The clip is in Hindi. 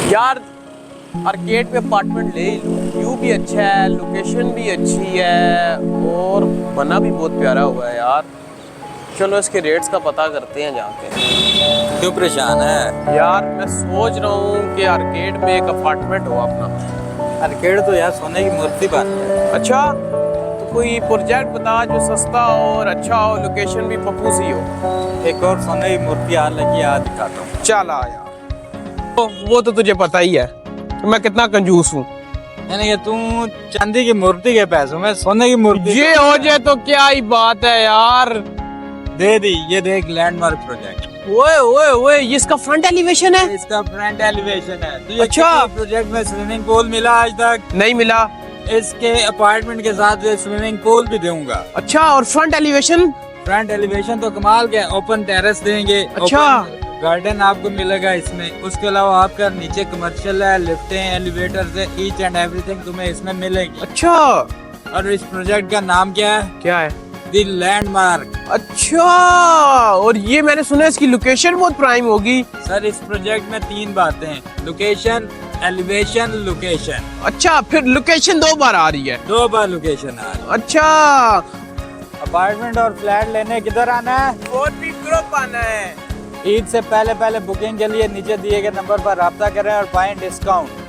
यार आर्केड पे अपार्टमेंट ले ही लूं, व्यू भी अच्छा है, लोकेशन भी अच्छी है और बना भी बहुत प्यारा हुआ है यार। चलो इसके रेट्स का पता करते हैं जाके। क्यों परेशान है? यार मैं सोच रहा हूँ कि आर्केड में एक अपार्टमेंट हो अपना। आर्केड तो यार सोने की मूर्ति बात है। अच्छा तो कोई प्रोजेक्ट बता जो सस्ता हो और अच्छा हो, लोकेशन भी पप्पू सी हो। एक और सोने की मूर्ति आ लगी, आज दिखाता हूँ। चल आ यार। वो तो तुझे पता ही है कि मैं कितना कंजूस हूँ। यानी कि तू चांदी की मूर्ति के पैसों में सोने की मूर्ति ये हो जाए तो क्या ही बात है यार। दे दी। ये देख, लैंडमार्क प्रोजेक्ट। ओए ओए ओए, ये इसका फ्रंट एलिवेशन है? इसका फ्रंट एलिवेशन है। तुझे अच्छा। किसी प्रोजेक्ट में स्विमिंग पूल मिला आज तक? नहीं मिला। इसके अपार्टमेंट के साथ स्विमिंग पूल भी दूंगा। अच्छा, और फ्रंट एलिवेशन? फ्रंट एलिवेशन तो कमाल के, ओपन टेरेस देंगे। अच्छा। गार्डन आपको मिलेगा इसमें। उसके अलावा आपका नीचे कमर्शियल है, लिफ्टें, एलिवेटर से ईच एंड एवरीथिंग तुम्हें इसमें मिलेगी। अच्छा। और इस प्रोजेक्ट का नाम क्या है? क्या है? दी लैंडमार्क। अच्छा, और ये मैंने सुना इसकी लोकेशन बहुत प्राइम होगी। सर इस प्रोजेक्ट में 3 बातें हैं, लोकेशन, एलिवेशन, लोकेशन। अच्छा, फिर लोकेशन 2 बार आ रही है? 2 बार लोकेशन आ रही है। अच्छा। अपार्टमेंट और फ्लैट लेने किधर आना है? और भी ग्रुप आना है। ईद से पहले बुकिंग के लिए नीचे दिए गए नंबर पर राब्ता करें और पाएं डिस्काउंट।